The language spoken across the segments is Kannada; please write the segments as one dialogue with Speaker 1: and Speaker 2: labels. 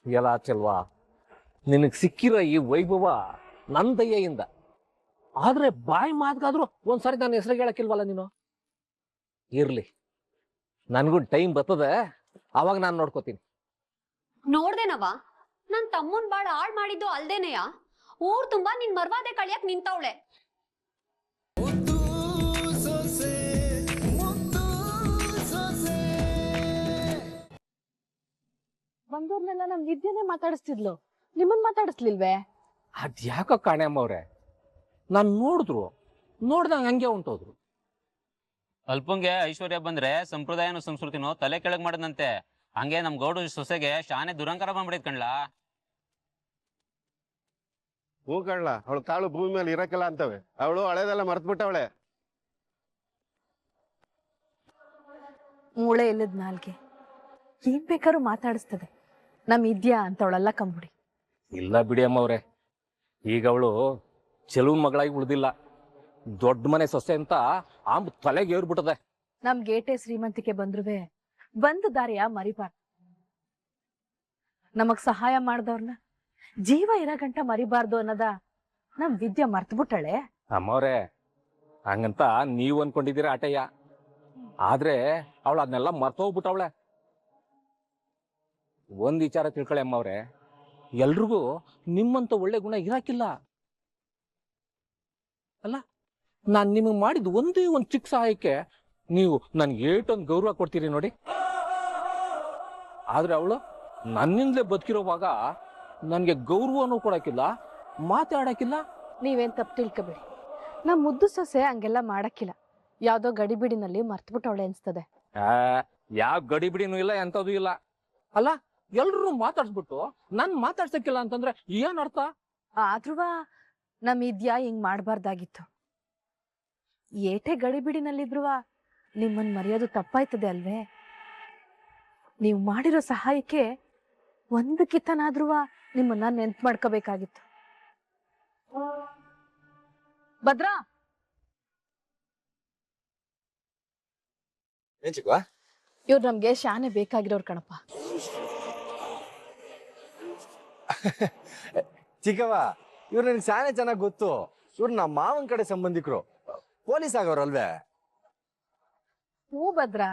Speaker 1: ಎಲ್ಲ ಚೆಲ್ವಾ, ನಿನಗೆ ಸಿಕ್ಕಿರೋ ಈ ವೈಭವ ನನ್ನ ದಯೆಯಿಂದ. ಆದ್ರೆ ಬಾಯಿ ಮಾತ್ಗಾದ್ರೂ ಒಂದ್ಸಾರಿ ನನ್ನ ಹೆಸರಿಗೆ ಹೇಳಕ್ಕಿಲ್ವಲ್ಲ ನೀನು. ಇರ್ಲಿ, ನನ್ಗೂ ಟೈಮ್ ಬರ್ತದೆ, ಅವಾಗ ನಾನು ನೋಡ್ಕೋತೀನಿ.
Speaker 2: ನೋಡ್ದೇನವ, ನನ್ ತಮ್ಮನ್ ಬಾಳ ಹಾಳ್ ಮಾಡಿದ್ದು ಅಲ್ದೇನೆಯ ಊರ್ ತುಂಬಾ ನಿನ್ ಮರ್ವಾದೆ ಕಳಿಯಕ್ ನಿಂತವಳೆ.
Speaker 3: ಬಂದೂರ್ನೆಲ್ಲ ನಮ್ ವಿದ್ಯೆನೆ ಮಾತಾಡಿಸ್ತಿದ್ಲು, ನಿಮ್ಮನ್ ಮಾತಾಡಿಸ್ಲಿಲ್ವೇ?
Speaker 1: ಅದ್ಯಾಕೋ ಕಾಣೆಮ್ಮವ್ರೆ, ನಾನು ನೋಡ್ದಂಗ ಹಂಗೆ ಹೊಂಟೋದ್ರು.
Speaker 4: ಅಲ್ಪಂಗೆ ಐಶ್ವರ್ಯ ಬಂದ್ರೆ ಸಂಪ್ರದಾಯನೋ ಸಂಸ್ಕೃತಿನೋ ತಲೆ ಕೆಳಗ್ ಮಾಡದಂತೆ. ಹಂಗೆ ನಮ್ ಗೌಡು ಸೊಸೆಗೆ ಶಾನೆ ದುರಂಕಾರ ಬಂದ್ಬಿಡೈತ್ ಕಣ್ಲಾ.
Speaker 5: ಹೂ ಕಣ್ಲ, ಅವಳು ಕಾಳು ಭೂಮಿ ಮೇಲೆ ಇರಕ್ಕಿಲ್ಲ ಅಂತವೆ. ಅವಳು ಹಳೆದೆಲ್ಲ ಮರ್ತ್ಬಿಟ್ಟವಳೆ.
Speaker 3: ಮೂಳೆ ಇಲ್ಲದ ನಾಲ್ಗೆ ಏನ್ ಬೇಕಾದ್ರೂ ಮಾತಾಡಿಸ್ತದೆ. ನಮ್ ಇದ್ಯಾ ಅಂತವಳಲ್ಲ ಕಂಬುಡಿ.
Speaker 1: ಇಲ್ಲ ಬಿಡಿ ಅಮ್ಮವ್ರೆ, ಈಗ ಅವಳು ಚೆಲುವನ್ ಮಗಳಾಗಿ ಉಳ್ದಿಲ್ಲ, ದೊಡ್ಡ ಮನೆ ಸೊಸೆ ಅಂತ ಆಂಬ್ ತಲೆಗೆ ಏರ್ಬಿಟ್ಟದೆ.
Speaker 3: ನಮ್ ಗೇಟೆ ಶ್ರೀಮಂತಿಕೆ ಬಂದ್ರುವೆ ಬಂದು ದಾರಿಯ ಮರಿಬಾರ್ದು. ನಮಗ್ ಸಹಾಯ ಮಾಡ್ದವ್ರನ್ನ ಜೀವ ಇರೋ ಗಂಟ ಮರಿಬಾರ್ದು ಅನ್ನೋದ ನಮ್ ವಿದ್ಯೆ ಮರ್ತ್ಬಿಟ್ಟಳೆ.
Speaker 1: ಅಮ್ಮವ್ರೆ, ಹಂಗಂತ ನೀವು ಅನ್ಕೊಂಡಿದ್ದೀರ ಆಟಯ್ಯ, ಆದ್ರೆ ಅವಳು ಅದನ್ನೆಲ್ಲ ಮರ್ತೋಗ್ಬಿಟ್ಟವಳೆ. ಒಂದ್ ವಿಚಾರ ತಿಳ್ಕೊಳ್ಳಿ ಅಮ್ಮವ್ರೆ, ಎಲ್ರಿಗೂ ನಿಮ್ಮಂತ ಒಳ್ಳೆ ಗುಣ ಇರಾಕಿಲ್ಲ. ಅಲ್ಲ, ನಾನ್ ನಿಮಗೆ ಮಾಡಿದ ಒಂದೇ ಒಂದು ಚಿಕ್ಕ ಸಹಾಯಕ್ಕೆ ನೀವು ನನ್ಗೆ ಏಟೊಂದು ಗೌರವ ಕೊಡ್ತೀರಿ ನೋಡಿ. ಆದ್ರೆ ಅವಳು ನನ್ನಿಂದಲೇ ಬದುಕಿರೋವಾಗ ನನ್ಗೆ ಗೌರವನೂ ಕೊಡಕ್ಕಿಲ್ಲ, ಮಾತಾಡಕ್ಕಿಲ್ಲ.
Speaker 3: ನೀವೇನ್ ತಪ್ಪು ತಿಳ್ಕೊಬೇಡಿ, ನಮ್ ಮುದ್ದು ಸೊಸೆ ಹಂಗೆಲ್ಲ ಮಾಡಕ್ಕಿಲ್ಲ. ಯಾವ್ದೋ ಗಡಿಬಿಡಿನಲ್ಲಿ ಮರ್ತ್ಬಿಟ್ಟವಳೆ ಅನ್ಸ್ತದೆ.
Speaker 1: ಯಾವ ಗಡಿಬಿಡಿನೂ ಇಲ್ಲ, ಎಂತದೂ ಇಲ್ಲ. ಅಲ್ಲ, ಎಲ್ರು ಮಾತಾಡ್ಸ್ಬಿಟ್ಟು ನನ್ ಮಾತಾಡ್ಸಕ್ಕಿಲ್ಲ ಅಂತಂದ್ರೆ ಏನ್ ಅರ್ಥ?
Speaker 3: ಆದ್ರೂ ನಮ್ ಇದ್ಯಾ ಹಿಂಗ್ ಮಾಡ್ಬಾರ್ದಾಗಿತ್ತು. ಏಟೆ ಗಡಿಬಿಡಿನಲ್ಲಿದ್ರುವ ನಿಮ್ಮನ್ ಮರೆಯೋದು ತಪ್ಪಾಯ್ತದೆ ಅಲ್ವೇ? ನೀವು ಮಾಡಿರೋ ಸಹಾಯಕ್ಕೆ ಒಂದು ಕಿತ್ತನಾದ್ರೂ ನಿಮ್ಮನ್ನ ನೆನ್ಪು ಮಾಡ್ಕೋಬೇಕಾಗಿತ್ತು. ಭದ್ರಾ, ಇವ್ರು ನಮ್ಗೆ ಶಾನೆ ಬೇಕಾಗಿರೋರು ಕಣಪ್ಪ.
Speaker 6: ಚಿಕ್ಕವ್ವ, ಇವ್ರು ನನಗೆ ಶಾನೆ ಚೆನ್ನಾಗಿ ಗೊತ್ತು. ಇವ್ರು ನಮ್ಮ ಮಾವನ್ ಕಡೆ ಸಂಬಂಧಿಕರು, ಪೊಲೀಸ್ ಆಗೋರಲ್ವೇ?
Speaker 3: ಹೂ ಭದ್ರಾ.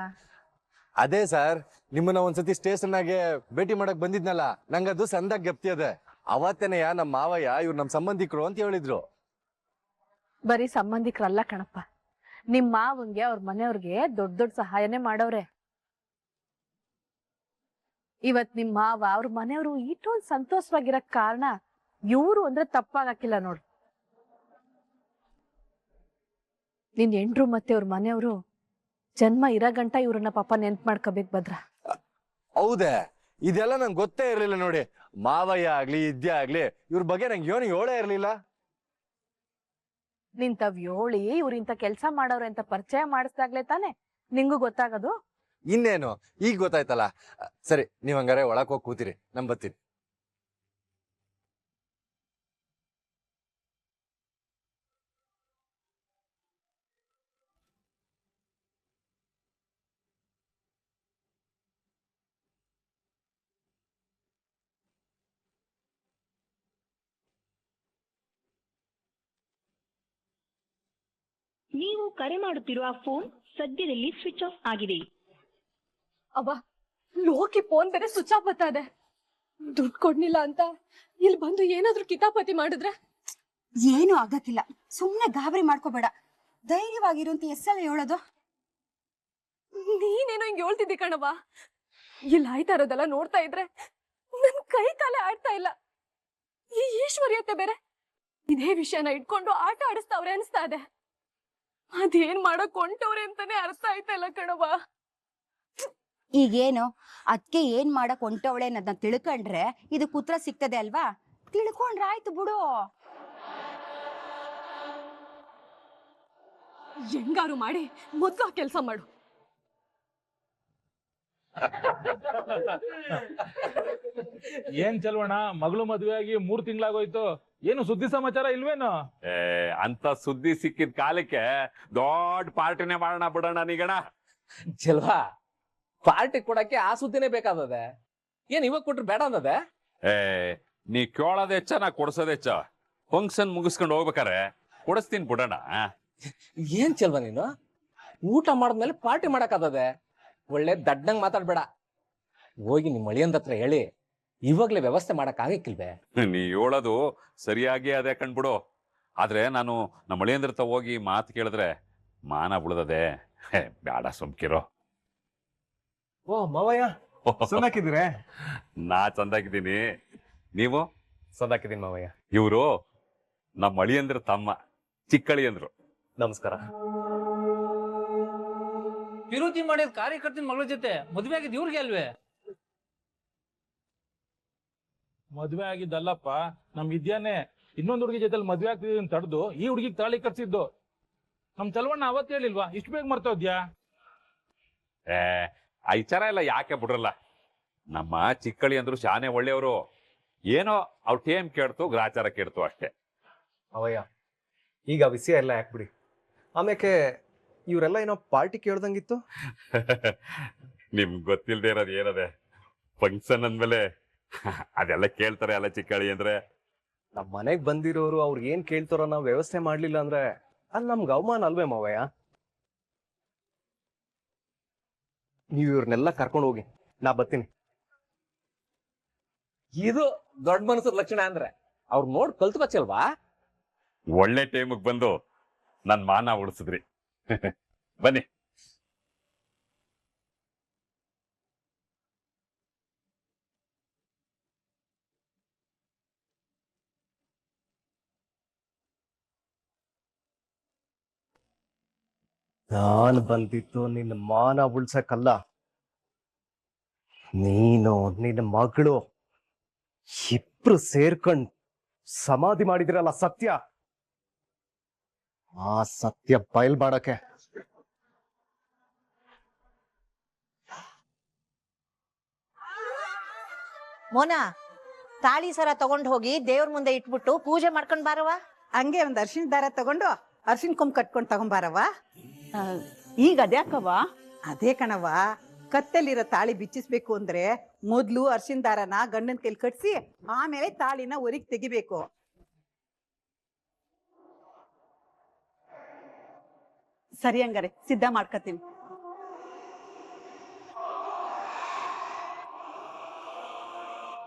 Speaker 6: ಅದೇ ಸರ್, ನಿಮ್ಮನ್ನ ಒಂದ್ಸತಿ ಸ್ಟೇಷನ್ನಾಗೆ ಭೇಟಿ ಮಾಡಕ್ ಬಂದಿದ್ನಲ್ಲ, ನಂಗದು ಸಂದಾಗ ಗೆಪ್ತಿ ಅದೆ. ಅವತ್ತೇನೆಯ ನಮ್ಮ ಮಾವಯ್ಯ ಇವ್ರು ನಮ್ ಸಂಬಂಧಿಕರು ಅಂತ ಹೇಳಿದ್ರು.
Speaker 3: ಬರೀ ಸಂಬಂಧಿಕರಲ್ಲ ಕಣಪ್ಪ, ನಿಮ್ ಮಾವಂಗೆ ಅವ್ರ ಮನೆಯವ್ರಿಗೆ ದೊಡ್ಡ ದೊಡ್ಡ ಸಹಾಯನೇ ಮಾಡವ್ರೆ. ಇವತ್ ನಿಮ್ ಮಾವ ಅವ್ರ ಮನೆಯವರು ಇಷ್ಟೊಂದು ಸಂತೋಷವಾಗಿರಕ್ ಕಾರಣ ಇವ್ರು ಅಂದ್ರೆ ತಪ್ಪಾಗಕ್ಕಿಲ್ಲ ನೋಡು. ನಿನ್ ಹೆಂಡ್ರು ಮತ್ತೆ ಅವ್ರ ಮನೆಯವರು ಜನ್ಮ ಇರೋ ಗಂಟ ಇವ್ರನ್ನ ಪಾಪ ನೆನ್ಪು ಮಾಡ್ಕೋಬೇಕು ಭದ್ರ.
Speaker 6: ಹೌದೇ? ಇದೆಲ್ಲ ನಂಗೆ ಗೊತ್ತೇ ಇರ್ಲಿಲ್ಲ ನೋಡಿ. ಮಾವಯ್ಯ ಆಗ್ಲಿ ಇದ್ಯಾ ಆಗ್ಲಿ ಇವ್ರ ಬಗ್ಗೆ ನಂಗೆ ಏನು ಹೇಳೇ ಇರ್ಲಿಲ್ಲ.
Speaker 3: ನಿಂತವ್ ಯೋಳಿ ಇವ್ರ ಇಂತ ಕೆಲ್ಸ ಮಾಡವ್ರೆ ಅಂತ ಪರಿಚಯ ಮಾಡಿಸ್ದಾಗ್ಲೇ ತಾನೆ ನಿಂಗೂ ಗೊತ್ತಾಗೋದು.
Speaker 6: ಇನ್ನೇನು, ಈಗ ಗೊತ್ತಾಯ್ತಲ್ಲ. ಸರಿ, ನೀವ್ ಹಂಗಾರೆ ಒಳಕ್ ಹೋಗಿ ಕೂತಿರಿ, ನಮ್ ಬರ್ತೀನಿ.
Speaker 7: ನೀವು ಕರೆ ಮಾಡುತ್ತಿರುವ ಫೋನ್ ಸದ್ಯದಲ್ಲಿ ಸ್ವಿಚ್ ಆಫ್ ಆಗಿದೆ.
Speaker 3: ಅವ ಲೋಕಿ ಫೋನ್ ಬೇರೆ ಸ್ವಿಚ್ ಆಫ್ ಬರ್ತಾ ಇದೆ. ದುಡ್ಡು ಕೊಡ್ಲಿಲ್ಲ ಅಂತ ಇಲ್ಲಿ ಬಂದು ಏನಾದ್ರೂ ಕಿತಾಪತಿ ಮಾಡಿದ್ರೆ
Speaker 8: ಏನು ಆಗಕ್ಕಿಲ್ಲ. ಸುಮ್ನೆ ಗಾಬರಿ ಮಾಡ್ಕೋಬೇಡ, ಧೈರ್ಯವಾಗಿರು ಅಂತ ಎಸ್ಸಲ್ಲ ಹೇಳೋದು.
Speaker 3: ನೀನೇನೋ ಹಿಂಗ್ ಹೇಳ್ತಿದ್ದಿ ಕಣವ. ಇಲ್ಲಿ ಆಯ್ತಾ ಇರೋದೆಲ್ಲ ನೋಡ್ತಾ ಇದ್ರೆ ನನ್ ಕೈ ಕಾಲೇ ಆಡ್ತಾ ಇಲ್ಲ. ಈ ಈಶ್ವರ್ಯತೆ ಬೇರೆ ಇದೇ ವಿಷಯನ ಇಟ್ಕೊಂಡು ಆಟ ಆಡಿಸ್ತಾವ್ರೆ ಅನ್ಸ್ತಾ ಇದೆ. ಅದೇನ್ ಮಾಡಕ್ ಹೊಂಟವ್ರೆ ಅಂತಾನೆ ಅರ್ಥ ಆಯ್ತಾ ಇಲ್ಲ ಕಣವ.
Speaker 8: ಈಗೇನು ಅದಕ್ಕೆ ಏನ್ ಮಾಡಕ್ ಹೊಂಟವಳೆ ಅನ್ನೋದನ್ನ ತಿಳ್ಕೊಂಡ್ರೆ ಇದು ಕುತ್ರ ಸಿಗ್ತದೆ ಅಲ್ವಾ? ತಿಳ್ಕೊಂಡ್ರೆ ಆಯ್ತು ಬಿಡು.
Speaker 3: ಹೆಂಗಾರು ಮಾಡಿ ಮೊದ್ಲು ಆ ಕೆಲ್ಸ ಮಾಡು.
Speaker 9: ಏನ್ ಚಲ್ವಣ, ಮಗಳು ಮದುವೆ ಆಗಿ 3 ತಿಂಗಳಾಗೋಯ್ತು, ಏನು ಸುದ್ದಿ ಸಮಾಚಾರ ಇಲ್ವೇನು?
Speaker 10: ಅಂತ ಸುದ್ದಿ ಸಿಕ್ಕಿದ ಕಾಲಕ್ಕೆ ದೊಡ್ಡ ಪಾರ್ಟಿನೇ ಮಾಡೋಣ ಬಿಡೋಣ ನೀಗಣ.
Speaker 1: ಚೆಲ್ವಾ, ಪಾರ್ಟಿ ಕೊಡಕ್ಕೆ ಆ ಸುದ್ದಿನೇ ಬೇಕಾದದೆ. ಏನ್ ಇವಾಗ ಕೊಟ್ರು ಬೇಡ ಅನ್ನದೆ?
Speaker 10: ಏ ನೀ ಕೇಳೋದ್ ಹೆಚ್ಚ ನಾ ಕೊಡ್ಸೋದ್ ಹೆಚ್ಚ. ಫಂಕ್ಷನ್ ಮುಗಿಸ್ಕೊಂಡು ಹೋಗ್ಬೇಕಾರೆ ಕೊಡಿಸ್ತೀನಿ ಬಿಡೋಣ.
Speaker 1: ಏನ್ ಚೆಲ್ವ ನೀನು ಊಟ ಮಾಡಿದ್ಮೇಲೆ ಪಾರ್ಟಿ ಮಾಡಕ್ಕಾಗದೆ? ಒಳ್ಳೆ ದಡ್ಡಂಗ್ ಮಾತಾಡ್ಬೇಡ. ಹೋಗಿ ನಿಮ್ಮ ಅಳಿಯಂದ ಹತ್ರ ಹೇಳಿ ಇವಾಗ್ಲೇ ವ್ಯವಸ್ಥೆ ಮಾಡಕ್ ಆಗಕ್ಕಿಲ್ವೇ?
Speaker 10: ನೀ ಹೇಳೋದು ಸರಿಯಾಗಿ ಅದೇ ಕಣ್ಬಿಡು. ಆದ್ರೆ ನಾನು ನಮ್ಮ ಮಳೆಯಂದ್ರ ಹತ್ರ ಹೋಗಿ ಮಾತು ಕೇಳಿದ್ರೆ ಮಾನ ಬಿಡದದೆ. ಬೇಡ ಸುಮ್ಕಿರೋ.
Speaker 6: ಓ ಮಾವಯ್ಯ ಚೆನ್ನಾಗಿದ್ದೀರಾ?
Speaker 10: ನಾ ಚಂದಾಗಿದ್ದೀನಿ. ನೀವು?
Speaker 6: ಸಂದಾಕಿದ್ದೀನಿ ಮಾವಯ್ಯ.
Speaker 10: ಇವರು ನಮ್ಮ ಮಳಿಯಂದ್ರ ತಮ್ಮ, ಚಿಕ್ಕಳಿಯಂದ್ರು.
Speaker 6: ನಮಸ್ಕಾರ.
Speaker 11: ವಿರೋಧಿ ಮಾಡಿದ ಕಾರ್ಯಕರ್ತನ ಮಗಳ ಜೊತೆ ಮದುವೆ ಆಗಿದ್ ಇವ್ರಿಗೆ ಅಲ್ವೇ?
Speaker 9: ಮದ್ವೆ ಆಗಿದ್ದಲ್ಲಪ್ಪ, ನಮ್ ವಿದ್ಯಾನೆ ಇನ್ನೊಂದು ಹುಡುಗಿ ಜೊತೆ ಮದ್ವೆ ಆಗ್ತಿದ್ ತಡೆದು ಈ ಹುಡುಗಿಗೆ ತಾಳಿ ಕಟ್ಸಿದ್ದು. ನಮ್ ಚಲವಣ್ಣ ಅವತ್ತು ಹೇಳಿಲ್ವಾ? ಇಷ್ಟು ಬೇಗ ಮರ್ತೋದ್ಯಾ?
Speaker 10: ಆ ವಿಚಾರ ಎಲ್ಲ ಯಾಕೆ ಬಿಡ್ರಲ್ಲ. ನಮ್ಮ ಚಿಕ್ಕಳಿ ಅಂದ್ರು ಶಾನೆ ಒಳ್ಳೆಯವರು. ಏನೋ ಅವ್ರ ಟೇಮ್ ಕೇಳ್ತು, ಗ್ರಾಚಾರ ಕೇಳ್ತು ಅಷ್ಟೇ.
Speaker 6: ಅವಯ್ಯ ಈಗ ವಿಷಯ ಎಲ್ಲ ಯಾಕೆ ಬಿಡಿ. ಆಮೇಲೆ ಇವರೆಲ್ಲ ಏನೋ ಪಾರ್ಟಿ ಕೇಳ್ದಂಗಿತ್ತು.
Speaker 10: ನಿಮ್ಗೆ ಗೊತ್ತಿಲ್ದೇ ಇರೋದು ಏನದೆ, ಫಂಕ್ಷನ್ ಅಂದ್ಮೇಲೆ ಅದೆಲ್ಲ ಕೇಳ್ತಾರೆ ಅಲ್ಲ ಚಿಕ್ಕಳಿ ಅಂದ್ರೆ.
Speaker 6: ನಮ್ಮ ಮನೆಗ್ ಬಂದಿರೋರು ಅವ್ರು ಏನ್ ಕೇಳ್ತಾರೋ ನಾವು ವ್ಯವಸ್ಥೆ ಮಾಡ್ಲಿಲ್ಲ ಅಂದ್ರೆ ಅಲ್ಲಿ ನಮ್ಗೆ ಅವಮಾನ ಅಲ್ವೇ ಮಾವಯ್ಯ? ನೀವು ಇವ್ರನ್ನೆಲ್ಲ ಕರ್ಕೊಂಡು ಹೋಗಿ, ನಾ ಬರ್ತೀನಿ.
Speaker 1: ಇದು ದೊಡ್ಡ ಮನಸ್ಸದ ಲಕ್ಷಣ ಅಂದ್ರೆ ಅವ್ರು ನೋಡ್ ಕಲ್ತ್ಕೊಚಲ್ವಾ?
Speaker 10: ಒಳ್ಳೆ ಟೈಮಿಗೆ ಬಂದು ನನ್ ಮಾನ ಉಳಿಸಿದ್ರಿ. ಬನ್ನಿ.
Speaker 6: ನಾನು ಬಂದಿದ್ದು ನಿನ್ನ ಮಾನ ಉಳ್ಸಕ್ಕಲ್ಲ. ನೀನು ನಿನ್ನ ಮಗಳು ಇಬ್ರು ಸೇರ್ಕೊಂಡ್ ಸಮಾಧಿ ಮಾಡಿದಿರಲ್ಲ ಸತ್ಯ, ಆ ಸತ್ಯ ಬಯಲ್ ಮಾಡಕ್ಕೆ.
Speaker 12: ಮೋನಾ, ತಾಳಿ ಸರ ತಗೊಂಡ್ ಹೋಗಿ ದೇವ್ರ ಮುಂದೆ ಇಟ್ಬಿಟ್ಟು ಪೂಜೆ ಮಾಡ್ಕೊಂಡ್ ಬಾರವ.
Speaker 13: ಹಂಗೆ ಒಂದ್ ಅರ್ಶಿನ ದಾರ ತಗೊಂಡು ಅರ್ಶಿನ ಕೊಂಬ್ ಕಟ್ಕೊಂಡ್ ತಗೊಂಬಾರವ.
Speaker 12: ಈಗ ಅದ್ಯಾಕವ?
Speaker 13: ಅದೇ ಕಣವ, ಕತ್ತಲ್ಲಿರೋ ತಾಳಿ ಬಿಚ್ಚಿಸ್ಬೇಕು ಅಂದ್ರೆ ಮೊದ್ಲು ಅರ್ಶಿನ ದಾರನ ಗಂಡನ ಕೈಲಿ ಕಟ್ಸಿ ಆಮೇಲೆ ತಾಳಿನ ಹೊರಗ್ ತೆಗಿಬೇಕು. ಸರಿ, ಹಂಗಾರೆ ಸಿದ್ಧ ಮಾಡ್ಕತೀನಿ.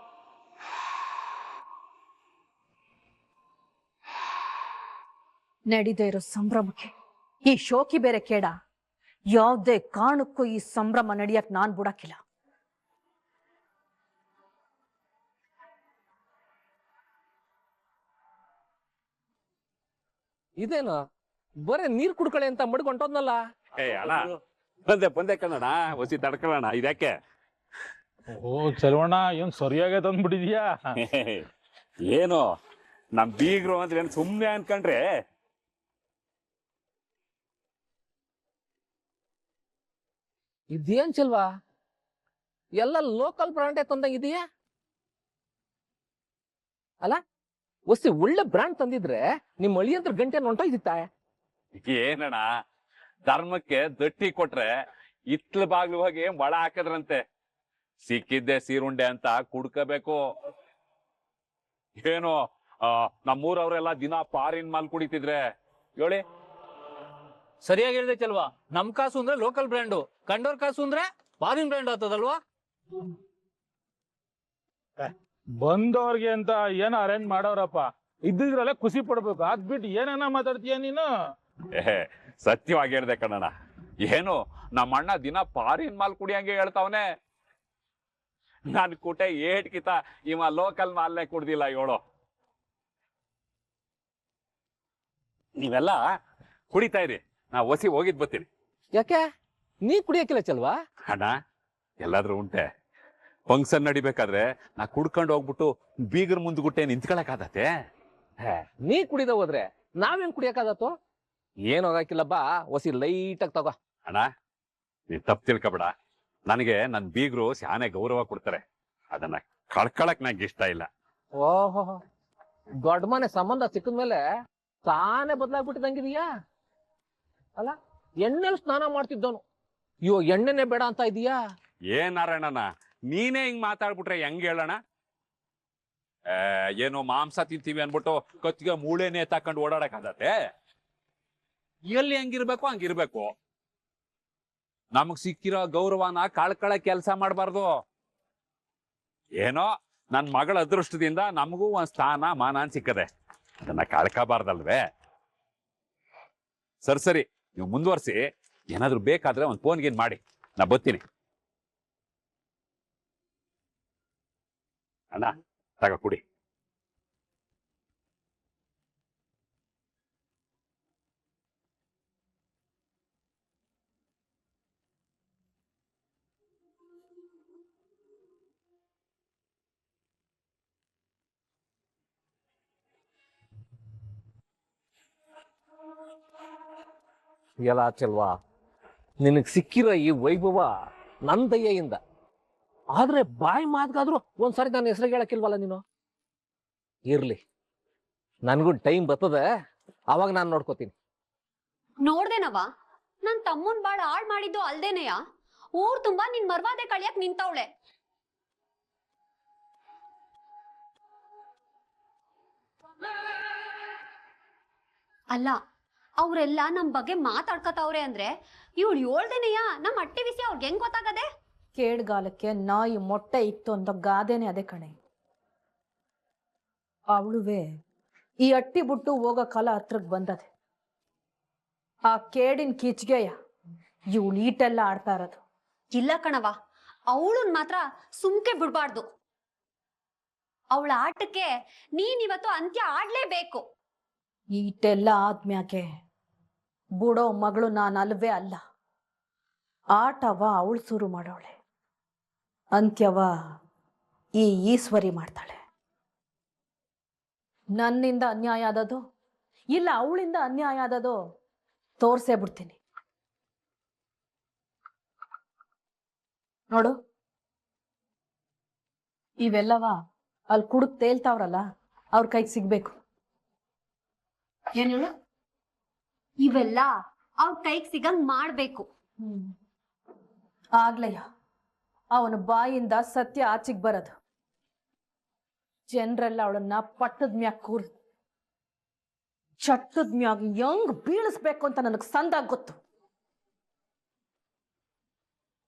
Speaker 3: ನಡೀದೇ ಇರೋ ಸಂಭ್ರಮಕ್ಕೆ ಈ ಶೋಕಿ ಬೇರೆ ಕೇಡ. ಯಾವುದೇ ಕಾರಣಕ್ಕೂ ಈ ಸಂಭ್ರಮ ನಡಿಯಕ್ ನಾನ್ ಬಿಡಕ್ಕಿಲ್ಲ.
Speaker 1: ಇದೇನು ಬರೇ ನೀರ್ ಕುಡ್ಕಳೆ ಅಂತ ಮಡ್ಕೊಂಟೋದ್ನಲ್ಲ.
Speaker 10: ಅಣ್ಣ ಬಂದೆ ಬಂದೆ ಕಣಣ್ಣ, ಹೊಸಿ ತಡ್ಕೊಳ್ಳೋಣ. ಇದಕ್ಕೆ
Speaker 9: ಓ ಚಲವಣ್ಣ, ಏನ್ ಸರಿಯಾಗೆ ತಂದ್ಬಿಟ್ಟಿದ್ಯಾ?
Speaker 10: ಏನು ನಮ್ ಬೀಗ್ರು ಅಂದ್ರೆ ಏನ್ ಸುಮ್ನೆ ಅನ್ಕೊಂಡ್ರೆ?
Speaker 1: ಇದೇನ್ ಚೆಲ್ವಾ, ಎಲ್ಲ ಲೋಕಲ್ ಬ್ರಾಂಡೇ ತಂದಂಗಿದೀಯಾ ಅಲ್ಲ? ಒಸಿ ಒಳ್ಳೆ ಬ್ರಾಂಡ್ ತಂದಿದ್ರೆ ನಿಮ್ ಅಳಿಯಂತ್ರ ಗಂಟೆ ಹೊಂಟೋಯ್ದಿತ್ತ?
Speaker 10: ಏನಣ್ಣ, ಧರ್ಮಕ್ಕೆ ದಟ್ಟಿ ಕೊಟ್ರೆ ಇತ್ಲ ಬಾಗ್ಲು ಹೋಗಿ ಮೊಳ ಹಾಕದ್ರಂತೆ. ಸಿಕ್ಕಿದ್ದೆ ಸೀರುಂಡೆ ಅಂತ ಕುಡ್ಕಬೇಕು. ಏನು ನಮ್ಮೂರವ್ರೆಲ್ಲ ದಿನ ಪಾರಿನ್ ಮಾಲ್ ಕುಡಿತಿದ್ರೆ ಹೇಳಿ.
Speaker 11: ಸರಿಯಾಗಿ ಹೇಳ್ದೆ ಚಲ್ವಾ. ನಮ್ ಕಾಸು ಅಂದ್ರೆ ಲೋಕಲ್ ಬ್ರ್ಯಾಂಡು, ಕಂಡೋರ್ ಕಾಸು ಅಂದ್ರೆ ಫಾರಿನ್ ಬ್ರ್ಯಾಂಡ್ ಆಗ್ತದಲ್ವಾ?
Speaker 9: ಬಂದವ್ರಿಗೆ ಅಂತ ಏನೋ ಅರೇಂಜ್ ಮಾಡೋರಪ್ಪ, ಇದ್ದಿದ್ರಲ್ಲೇ ಖುಷಿ ಪಡ್ಬೇಕು. ಅದ್ಬಿಟ್ಟು ಏನೇನ ಮಾತಾಡ್ತೀಯ ನೀನು?
Speaker 10: ಸತ್ಯವಾಗಿ ಹೇಳ್ದೆ ಕಣಣ್ಣ. ಏನು ನಮ್ಮ ಅಣ್ಣ ದಿನ ಪಾರಿನ್ ಮಾಲ್ ಕುಡಿಯಂಗೆ ಹೇಳ್ತಾವನೆ. ನನ್ ಕುಟೆ ಏಟ್ಕಿತ ಇವ ಲೋಕಲ್ ಮಾಲ್ನೇ ಕುಡ್ದಿಲ್ಲ ಹೇಳೋ. ನೀವೆಲ್ಲ ಕುಡಿತಾ ಇರಿ, ನಾ ಒಸಿ ಹೋಗಿದ್ ಬರ್ತೀನಿ.
Speaker 1: ಯಾಕೆ ನೀ ಕುಡಿಯಕ್ಕಿಲ್ಲ ಚಲ್ವಾ?
Speaker 10: ಅಣ್ಣ ಎಲ್ಲಾದ್ರೂ ಉಂಟೆ, ಫಂಕ್ಷನ್ ನಡಿಬೇಕಾದ್ರೆ ನಾ ಕುಡ್ಕೊಂಡು ಹೋಗ್ಬಿಟ್ಟು ಬೀಗರ್ ಮುಂದ್ಗುಟ್ಟೆ ನಿಂತ್ಕೊಳಕಾದತೆ?
Speaker 1: ನೀ ಕುಡಿದ ಹೋದ್ರೆ ನಾವೇನ್ ಕುಡಿಯಕ್ಕಾದತ್ತು? ಏನ್ ಹೋಗಕ್ಕಿಲ್ಲ, ಬಾ ಒಸಿ ಲೈಟಾಗಿ ತಗೋ.
Speaker 10: ಅಣ್ಣ ನೀ ತಪ್ಪು ತಿಳ್ಕೊಬೇಡ. ನನಗೆ ನನ್ ಬೀಗರು ಶಾನೆ ಗೌರವ ಕೊಡ್ತಾರೆ, ಅದನ್ನ ಕಳ್ಕೊಳಕ್ ನಂಗೆ ಇಷ್ಟ ಇಲ್ಲ.
Speaker 1: ಓಹೋ, ದೊಡ್ಡ ಮನೆ ಸಂಬಂಧ ಸಿಕ್ಕದ್ಮೇಲೆ ತಾನೇ ಬದಲಾಗ್ಬಿಟ್ಟಿದಂಗಿದೀಯಾ ಅಲ್ಲ? ಎಣ್ಣೆಲ್ ಸ್ನಾನ ಮಾಡ್ತಿದ್ದವನು ಇವಾಗ ಎಣ್ಣೆನೆ ಬೇಡ ಅಂತ ಇದೀಯಾ?
Speaker 10: ಏನ್ ನಾರಾಯಣನ, ನೀನೇ ಹಿಂಗ್ ಮಾತಾಡ್ಬಿಟ್ರೆ ಹೆಂಗ್ ಹೇಳೋಣ? ಏನು ಮಾಂಸ ತಿಂತೀವಿ ಅನ್ಬಿಟ್ಟು ಕತ್ತಿಗೆ ಮೂಳೆನೆ ತಕೊಂಡು ಓಡಾಡಕ್ಕಾಗತ್ತೆ? ಎಲ್ಲಿ ಹೆಂಗಿರ್ಬೇಕು ಹಂಗಿರ್ಬೇಕು. ನಮಗ್ ಸಿಕ್ಕಿರೋ ಗೌರವನ ಕಳ್ಕಳ ಕೆಲಸ ಮಾಡಬಾರ್ದು. ಏನೋ ನನ್ ಮಗಳ ಅದೃಷ್ಟದಿಂದ ನಮಗೂ ಒಂದ್ ಸ್ಥಾನ ಮಾನ ಸಿಕ್ಕದೆ, ಅದನ್ನ ಕಳ್ಕಬಾರ್ದಲ್ವೇ? ಸರಿ ನೀವು ಮುಂದುವರ್ಸಿ. ಏನಾದ್ರು ಬೇಕಾದ್ರೆ ಒಂದ್ ಫೋನ್ ಗೀನ್ ಮಾಡಿ, ನಾ ಬರ್ತೀನಿ. ಅಣ್ಣ ತಗ ಕುಡಿ.
Speaker 1: ಎಲ್ಲ ಚೆಲ್ವಾ, ನಿನಗೆ ಸಿಕ್ಕಿರೋ ಈ ವೈಭವ ನನ್ನ ದಯೆಯಿಂದ. ಆದ್ರೆ ಬಾಯಿ ಮಾತ್ಗಾದ್ರೂ ಒಂದ್ಸಾರಿ ನನ್ನ ಹೆಸರು ಹೇಳಕ್ಕಿಲ್ವಲ್ಲ ನೀನು. ಇರ್ಲಿ, ನನ್ಗೂ ಟೈಮ್ ಬರ್ತದೆ, ಅವಾಗ ನಾನು ನೋಡ್ಕೋತೀನಿ.
Speaker 2: ನೋಡ್ದೇನವ, ನನ್ ತಮ್ಮನ್ ಬಾಳ ಹಾಳ್ ಮಾಡಿದ್ದು ಅಲ್ದೇನೆಯ ಊರ್ ತುಂಬಾ ನಿನ್ ಮರ್ವಾದೆ ಕಳಿಯಕ್ ನಿಂತವಳೆ. ಅಲ್ಲ, ಅವ್ರೆಲ್ಲ ನಮ್ ಬಗ್ಗೆ ಮಾತಾಡ್ಕತಾವ್ರೆ ಅಂದ್ರೆ ಇವಳು ಏಳ್ದೇನೆಯ ನಮ್ ಅಟ್ಟಿ ವಿಷಯ ಅವ್ರಿಗೆ ಹೆಂಗ್ ಗೊತ್ತಾಗದೆ?
Speaker 14: ಕೇಡ್ಗಾಲಕ್ಕೆ ನಾಯಿ ಮೊಟ್ಟೆ ಇತ್ತು ಅಂತ ಗಾದೆನೆ ಅದೇ ಕಣೆ. ಅವಳುವೆ ಈ ಅಟ್ಟಿ ಬಿಟ್ಟು ಹೋಗೋ ಕಾಲ ಹತ್ರಕ್ ಬಂದದೆ. ಆ ಕೇಡಿನ ಕಿಚ್ಗೆಯ ಇವಳು ಈಟೆಲ್ಲ ಆಡ್ತಾ ಇರೋದು.
Speaker 2: ಇಲ್ಲ ಕಣವ, ಅವಳನ್ ಮಾತ್ರ ಸುಮ್ಕೆ ಬಿಡ್ಬಾರ್ದು. ಅವಳ ಆಟಕ್ಕೆ ನೀನ್ ಇವತ್ತು ಅಂತ್ಯ ಆಡ್ಲೇಬೇಕು.
Speaker 14: ಈಟೆಲ್ಲ ಆದ್ಮ್ಯಾಕೆ ಬುಡೋ ಮಗಳು ನಾನಲ್ವೇ ಅಲ್ಲ. ಆಟವ ಅವಳು ಶುರು ಮಾಡೋಳೆ, ಅಂತ್ಯವ ಈ ಈಶ್ವರಿ ಮಾಡ್ತಾಳೆ. ನನ್ನಿಂದ ಅನ್ಯಾಯ ಆದದು ಇಲ್ಲ ಅವಳಿಂದ ಅನ್ಯಾಯ ಆದದು ತೋರ್ಸೇ ಬಿಡ್ತೀನಿ. ನೋಡು, ಇವೆಲ್ಲವ ಅಲ್ಲಿ ಕುಡುಕ್ ತೇಲ್ತಾವ್ರಲ್ಲ ಅವ್ರ ಕೈಗೆ ಸಿಗ್ಬೇಕು.
Speaker 2: ಏನ್ ಹೇಳು? ಇವೆಲ್ಲ ಅವ್ರ ಕೈಗೆ ಸಿಗಂಗ್ ಮಾಡ್ಬೇಕು.
Speaker 14: ಆಗ್ಲಯ್ಯ ಅವನ ಬಾಯಿಂದ ಸತ್ಯ ಆಚೆಗ್ ಬರೋದು. ಜನರೆಲ್ಲ ಅವಳನ್ನ ಪಟ್ಟದ ಮ್ಯಾಗ ಕೂರ್ ಚಟ್ಟದ ಮ್ಯಾಗ ಹೆಂಗ್ ಬೀಳಿಸ್ಬೇಕು ಅಂತ ನನಗ್ ಸಂದಾಗ ಗೊತ್ತು.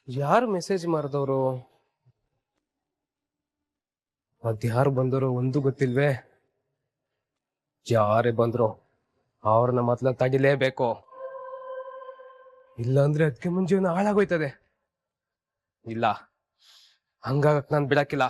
Speaker 15: ಯಾರು ಮೆಸೇಜ್ ಮಾಡಿದವರು, ಅದ್ಯಾರು ಬಂದವರು ಒಂದು ಗೊತ್ತಿಲ್ವೇ. ಯಾರೇ ಬಂದ್ರು ಅವ್ರನ್ನ ಮೊದ್ಲ ತಡಿಲೇಬೇಕು, ಇಲ್ಲಾಂದ್ರೆ ಅದಕ್ಕೆ ಮುಂಜೀವನ ಹಾಳಾಗೋಯ್ತದೆ. ಇಲ್ಲ, ಹಂಗಾಗಕ್ ನಾನು ಬಿಡಕ್ಕಿಲ್ಲ.